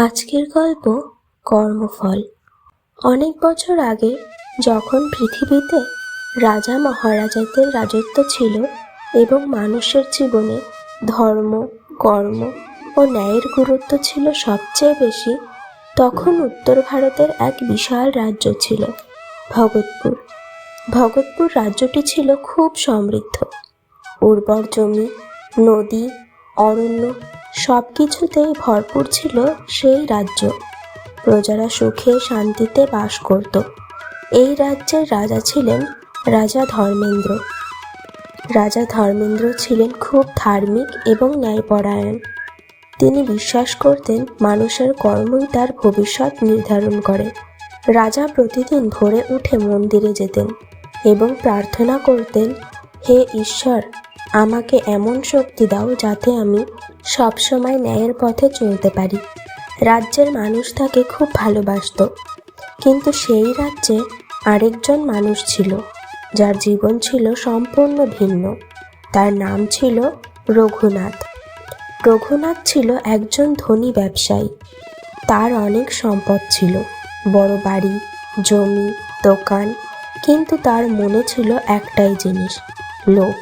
আজকের গল্প কর্মফল। অনেক বছর আগে যখন পৃথিবীতে রাজা মহারাজাদের রাজত্ব ছিল এবং মানুষের জীবনে ধর্ম, কর্ম ও ন্যায়ের গুরুত্ব ছিল সবচেয়ে বেশি, তখন উত্তর ভারতের এক বিশাল রাজ্য ছিল ভগতপুর। ভগতপুর রাজ্যটি ছিল খুব সমৃদ্ধ। উর্বর জমি, নদী, অরণ্য সব কিছুতেই ভরপুর ছিল সেই রাজ্য। প্রজারা সুখে শান্তিতে বাস করত। এই রাজ্যের রাজা ছিলেন রাজা ধর্মেন্দ্র। রাজা ধর্মেন্দ্র ছিলেন খুব ধার্মিক এবং ন্যায়পরায়ণ। তিনি বিশ্বাস করতেন মানুষের কর্মই তার ভবিষ্যৎ নির্ধারণ করে। রাজা প্রতিদিন ভোরে উঠে মন্দিরে যেতেন এবং প্রার্থনা করতেন, হে ঈশ্বর, আমাকে এমন শক্তি দাও যাতে আমি সবসময় ন্যায়ের পথে চলতে পারি। রাজ্যের মানুষ তাকে খুব ভালোবাসত। কিন্তু সেই রাজ্যে আরেকজন মানুষ ছিল যার জীবন ছিল সম্পূর্ণ ভিন্ন। তার নাম ছিল রঘুনাথ। রঘুনাথ ছিল একজন ধনী ব্যবসায়ী। তার অনেক সম্পদ ছিল, বড় বাড়ি, জমি, দোকান। কিন্তু তার মনে ছিল একটাই জিনিস, লোভ।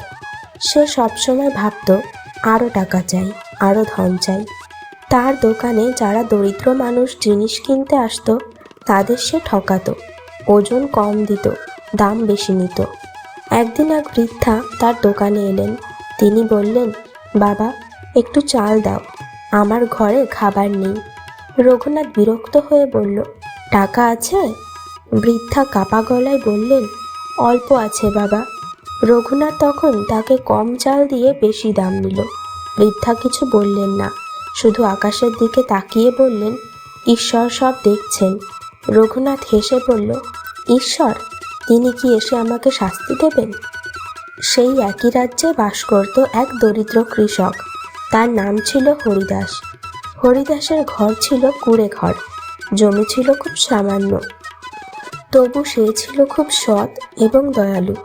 সে সবসময় ভাবত, আরও টাকা চাই, আরও ধন চাই। তার দোকানে যারা দরিদ্র মানুষ জিনিস কিনতে আসতো তাদের সে ঠকাতো, ওজন কম দিত, দাম বেশি নিত। একদিন এক বৃদ্ধা তার দোকানে এলেন। তিনি বললেন, বাবা, একটু চাল দাও, আমার ঘরে খাবার নেই। রঘুনাথ বিরক্ত হয়ে বলল, টাকা আছে? বৃদ্ধা কাপা গলায় বললেন, অল্প আছে বাবা। রঘুনাথ তখন তাকে কম চাল দিয়ে বেশি দাম নিল। বৃদ্ধা কিছু বললেন না, শুধু আকাশের দিকে তাকিয়ে বললেন, ঈশ্বর সব দেখছেন। রঘুনাথ হেসে বলল, ঈশ্বর? তিনি কি এসে আমাকে শাস্তি দেবেন? সেই একই রাজ্যে বাস করত এক দরিদ্র কৃষক। তার নাম ছিল হরিদাস। হরিদাসের ঘর ছিল কুঁড়ে ঘর, জমি ছিল খুব সামান্য। তবু সে ছিল খুব সৎ এবং দয়ালু।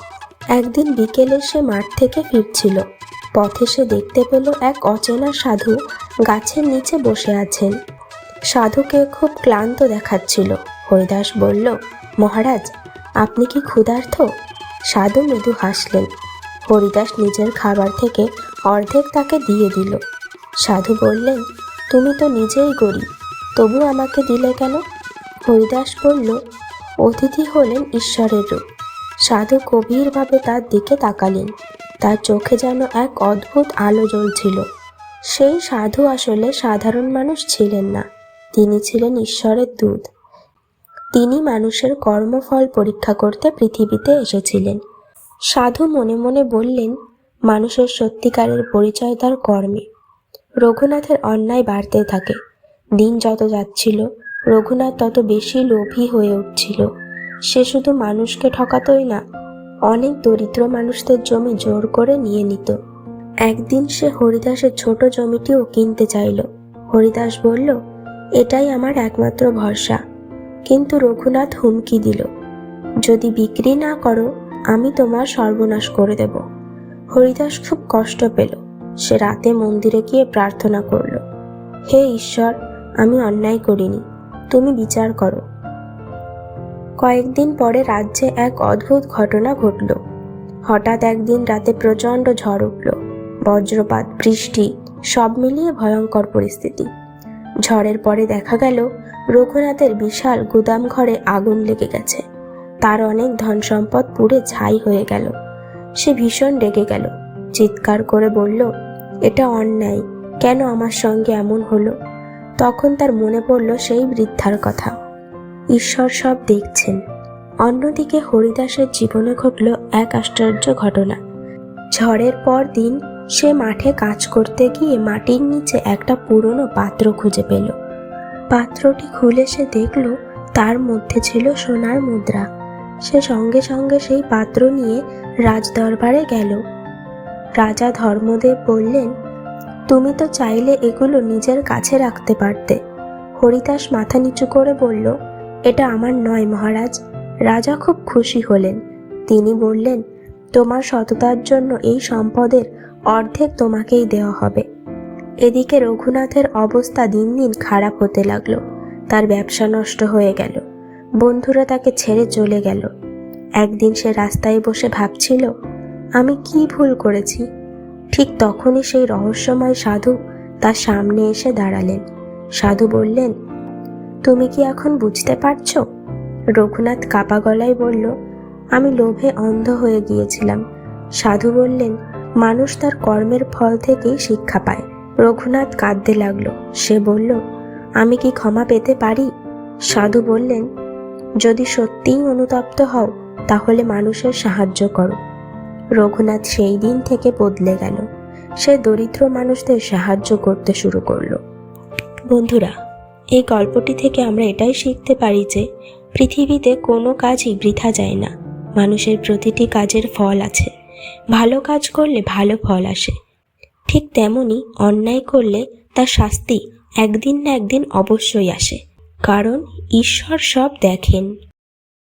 একদিন বিকেলে সে মাঠ থেকে ফিরছিল। পথে সে দেখতে পেল এক অচেনা সাধু গাছের নিচে বসে আছেন। সাধুকে খুব ক্লান্ত দেখাচ্ছিল। হরিদাস বলল, মহারাজ, আপনি কি ক্ষুধার্ত? সাধু মৃদু হাসলেন। হরিদাস নিজের খাবার থেকে অর্ধেক তাকে দিয়ে দিল। সাধু বললেন, তুমি তো নিজেই গরিব, তবু আমাকে দিলে কেন? হরিদাস বলল, অতিথি হলেন ঈশ্বরের রূপ। সাধু গভীরভাবে তার দিকে তাকালেন। তার চোখে যেন এক অদ্ভুত আলো জ্বলছিল। সেই সাধু আসলে সাধারণ মানুষ ছিলেন না, তিনি ছিলেন ঈশ্বরের দূত। তিনি মানুষের কর্মফল পরীক্ষা করতে পৃথিবীতে এসেছিলেন। সাধু মনে মনে বললেন, মানুষের সত্যিকারের পরিচয় তার কর্মে। রঘুনাথের অন্যায় বাড়তে থাকে। দিন যত যাচ্ছিল, রঘুনাথ তত বেশি লোভী হয়ে উঠছিল। সে শুধু মানুষকে ঠকাতই না, অনেক দরিদ্র মানুষদের জমি জোর করে নিয়ে নিত। একদিন সে হরিদাসের ছোট জমিটিও কিনতে চাইল। হরিদাস বলল, এটাই আমার একমাত্র ভরসা। কিন্তু রঘুনাথ হুমকি দিল, যদি বিক্রি না করো, আমি তোমার সর্বনাশ করে দেব। হরিদাস খুব কষ্ট পেল। সে রাতে মন্দিরে গিয়ে প্রার্থনা করল, হে ঈশ্বর, আমি অন্যায় করিনি, তুমি বিচার করো। কয়েকদিন পরে রাজ্যে এক অদ্ভুত ঘটনা ঘটল। হঠাৎ একদিন রাতে প্রচণ্ড ঝড় উঠল। বজ্রপাত, বৃষ্টি সব মিলিয়ে ভয়ঙ্কর পরিস্থিতি। ঝড়ের পরে দেখা গেল রঘুনাথের বিশাল গুদাম ঘরে আগুন লেগে গেছে। তার অনেক ধন সম্পদ পুড়ে ছাই হয়ে গেল। সে ভীষণ রেগে গেল, চিৎকার করে বলল, এটা অন্যায়, কেন আমার সঙ্গে এমন হলো? তখন তার মনে পড়ল সেই বৃদ্ধার কথা, ঈশ্বর সব দেখছেন। অন্যদিকে হরিদাসের জীবনে ঘটল এক আশ্চর্য ঘটনা। ঝড়ের পর দিন সে মাঠে কাজ করতে গিয়ে মাটির নিচে একটা পুরনো পাত্র খুঁজে পেল। পাত্রটি খুলে সে দেখল তার মধ্যে ছিল সোনার মুদ্রা। সে সঙ্গে সঙ্গে সেই পাত্র নিয়ে রাজদরবারে গেল। রাজা ধর্মদেব বললেন, তুমি তো চাইলে এগুলো নিজের কাছে রাখতে পারতে। হরিদাস মাথা নিচু করে বলল, এটা আমার নয় মহারাজ। রাজা খুব খুশি হলেন। তিনি বললেন, তোমার সততার জন্য এই সম্পদের অর্ধেক তোমাকেই দেওয়া হবে। এদিকে রঘুনাথের অবস্থা দিন দিন খারাপ হতে লাগলো। তার ব্যবসা নষ্ট হয়ে গেল, বন্ধুরা তাকে ছেড়ে চলে গেল। একদিন সে রাস্তায় বসে ভাবছিল, আমি কি ভুল করেছি। ঠিক তখনই সেই রহস্যময় সাধু তার সামনে এসে দাঁড়ালেন। সাধু বললেন, তুমি কি এখন বুঝতে পারছো? রঘুনাথ কাপা গলায় বলল, আমি লোভে অন্ধ হয়ে গিয়েছিলাম। সাধু বললেন, মানুষ তার কর্মের ফল থেকেই শিক্ষা পায়। রঘুনাথ কাঁদতে লাগলো। সে বলল, আমি কি ক্ষমা পেতে পারি? সাধু বললেন, যদি সত্যিই অনুতপ্ত হও তাহলে মানুষের সাহায্য করো। রঘুনাথ সেই দিন থেকে বদলে গেল। সে দরিদ্র মানুষদের সাহায্য করতে শুরু করলো। বন্ধুরা, এই গল্পটি থেকে আমরা এটাই শিখতে পারি যে পৃথিবীতে কোনো কাজই বৃথা যায় না। মানুষের প্রতিটি কাজের ফল আছে। ভালো কাজ করলে ভালো ফল আসে, ঠিক তেমনি অন্যায় করলে তার শাস্তি একদিন না একদিন অবশ্যই আসে, কারণ ঈশ্বর সব দেখেন।